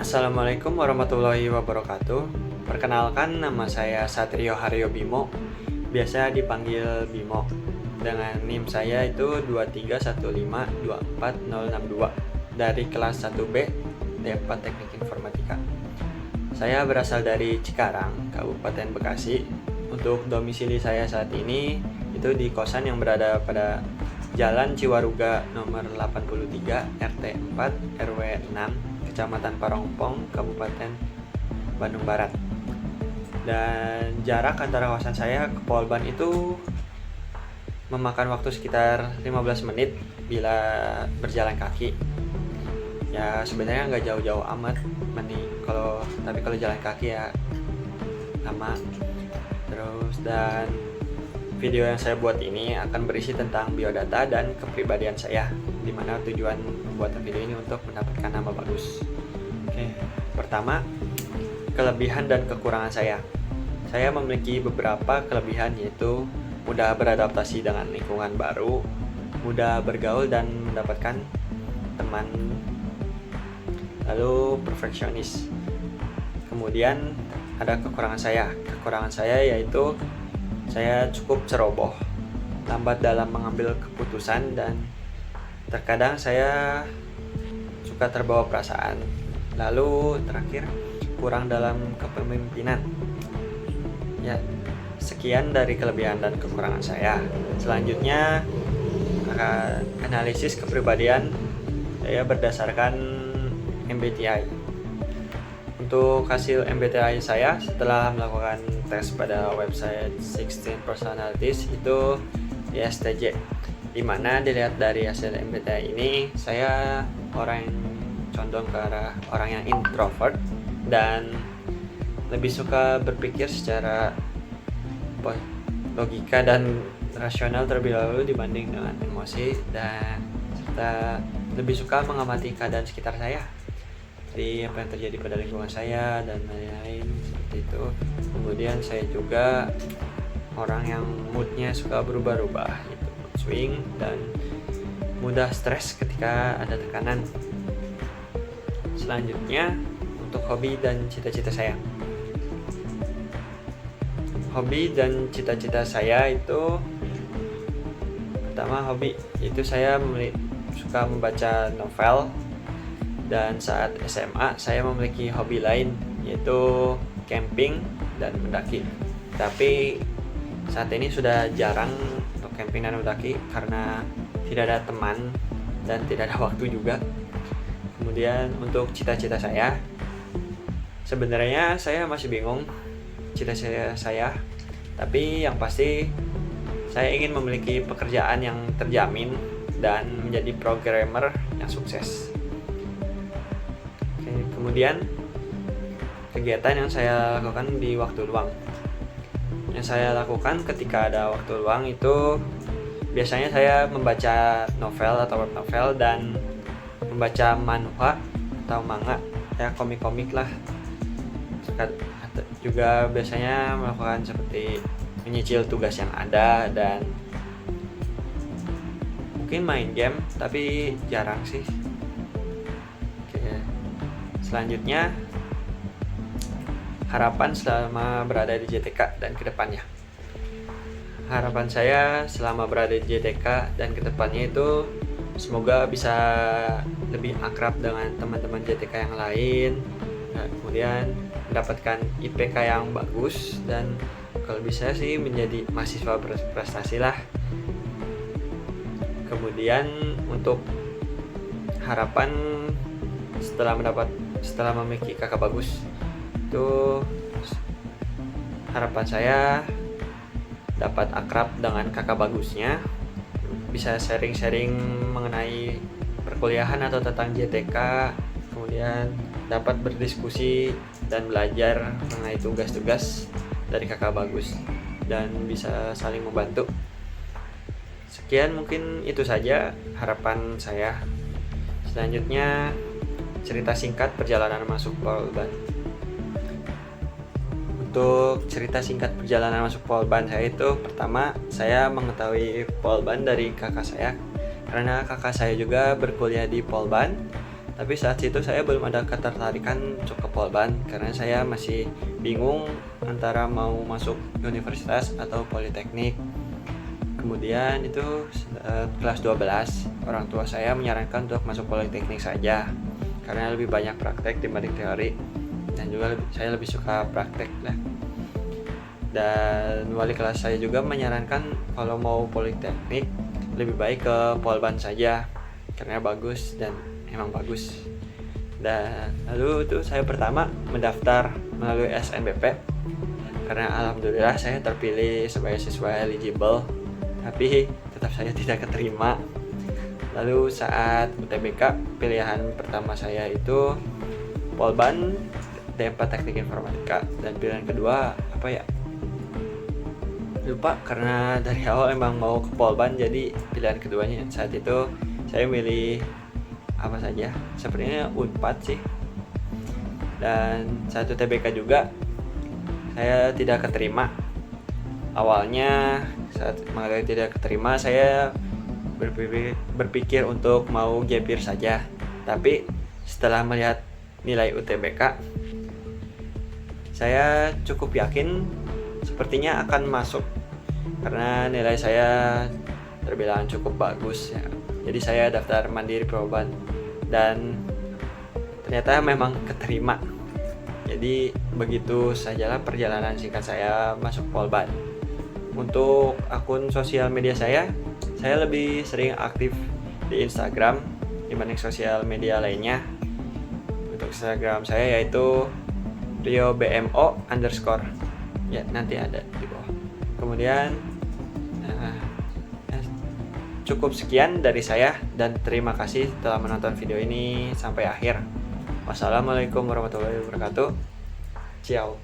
Assalamualaikum warahmatullahi wabarakatuh. Perkenalkan, nama saya Satrio Haryo Bimo, biasa dipanggil Bimo. Dengan NIM saya itu 231524062 dari kelas 1B D4 Teknik Informatika. Saya berasal dari Cikarang, Kabupaten Bekasi. Untuk domisili saya saat ini itu di kosan yang berada pada Jalan Ciwaruga nomor 83 RT 4 RW 6 Kecamatan Parongpong, Kabupaten Bandung Barat. Dan jarak antara kosan saya ke Polban itu memakan waktu sekitar 15 menit bila berjalan kaki. Ya sebenarnya nggak jauh-jauh amat, tapi kalau jalan kaki ya lama. Terus dan video yang saya buat ini akan berisi tentang biodata dan kepribadian saya, di mana tujuan pembuatan video ini untuk mendapatkan nama bagus. Oke, pertama, kelebihan dan kekurangan saya. Saya memiliki beberapa kelebihan, yaitu mudah beradaptasi dengan lingkungan baru, mudah bergaul dan mendapatkan teman, lalu perfeksionis. Kemudian ada kekurangan saya. Kekurangan saya yaitu saya cukup ceroboh, lambat dalam mengambil keputusan, dan terkadang saya suka terbawa perasaan. Lalu terakhir, kurang dalam kepemimpinan. Ya, sekian dari kelebihan dan kekurangan saya. Selanjutnya, analisis kepribadian saya berdasarkan MBTI. Untuk hasil MBTI saya setelah melakukan tes pada website 16 Personalities itu ISTJ, di mana dilihat dari hasil MBTI ini saya orang yang condong ke arah orang yang introvert dan lebih suka berpikir secara logika dan rasional terlebih dahulu dibanding dengan emosi, dan serta lebih suka mengamati keadaan sekitar saya, jadi apa yang terjadi pada lingkungan saya dan lain-lain seperti itu. Kemudian saya juga orang yang moodnya suka berubah-ubah, gitu, mood swing, dan mudah stres ketika ada tekanan. Selanjutnya, untuk hobi dan cita-cita saya. Hobi dan cita-cita saya itu, pertama hobi, itu saya suka membaca novel. Dan saat SMA saya memiliki hobi lain, yaitu camping dan mendaki. Tapi saat ini sudah jarang untuk camping dan mendaki karena tidak ada teman dan tidak ada waktu juga. Kemudian untuk cita-cita saya, sebenarnya saya masih bingung cita-cita saya. Tapi yang pasti saya ingin memiliki pekerjaan yang terjamin dan menjadi programmer yang sukses. Kemudian kegiatan yang saya lakukan di waktu luang. Yang saya lakukan ketika ada waktu luang itu biasanya saya membaca novel atau web novel dan membaca manhwa atau manga, ya komik-komik lah. Juga biasanya melakukan seperti menyicil tugas yang ada dan mungkin main game, tapi jarang sih. Selanjutnya, harapan selama berada di JTK dan kedepannya. Harapan saya selama berada di JTK dan kedepannya itu semoga bisa lebih akrab dengan teman-teman JTK yang lain, kemudian mendapatkan IPK yang bagus, dan kalau bisa sih menjadi mahasiswa berprestasi lah. Kemudian untuk harapan setelah memiliki kakak bagus, itu harapan saya dapat akrab dengan kakak bagusnya, bisa sharing-sharing mengenai perkuliahan atau tentang JTK, kemudian dapat berdiskusi dan belajar mengenai tugas-tugas dari kakak bagus dan bisa saling membantu. Sekian mungkin itu saja harapan saya. Selanjutnya, cerita singkat perjalanan masuk Polban. Untuk cerita singkat perjalanan masuk Polban saya itu, pertama saya mengetahui Polban dari kakak saya, karena kakak saya juga berkuliah di Polban Tapi saat itu saya belum ada ketertarikan untuk ke Polban karena saya masih bingung antara mau masuk universitas atau politeknik. Kemudian itu kelas 12, orang tua saya menyarankan untuk masuk politeknik saja karena lebih banyak praktek dibanding teori, dan juga saya lebih suka praktek lah. Dan wali kelas saya juga menyarankan kalau mau politeknik lebih baik ke Polban saja karena bagus, dan emang bagus. Dan lalu itu saya pertama mendaftar melalui SNBP karena alhamdulillah saya terpilih sebagai siswa eligible, tapi tetap saya tidak keterima. Lalu saat UTBK, pilihan pertama saya itu Polban D4 Teknik Informatika, dan pilihan kedua apa ya, lupa karena dari awal emang mau ke Polban, jadi pilihan keduanya saat itu saya milih apa saja, sebenarnya Unpad sih. Dan saat UTBK juga saya tidak keterima. Awalnya saat mengalami tidak keterima, saya berpikir untuk mau gap year saja. Tapi setelah melihat nilai UTBK, saya cukup yakin sepertinya akan masuk karena nilai saya terbilang cukup bagus ya. Jadi saya daftar mandiri Polban dan ternyata memang keterima. Jadi begitu sajalah perjalanan singkat saya masuk Polban. Untuk akun sosial media saya lebih sering aktif di Instagram dibanding sosial media lainnya. Untuk Instagram saya yaitu riobmo_, ya nanti ada di bawah. Kemudian cukup sekian dari saya, dan terima kasih telah menonton video ini sampai akhir. Wassalamualaikum warahmatullahi wabarakatuh. Ciao.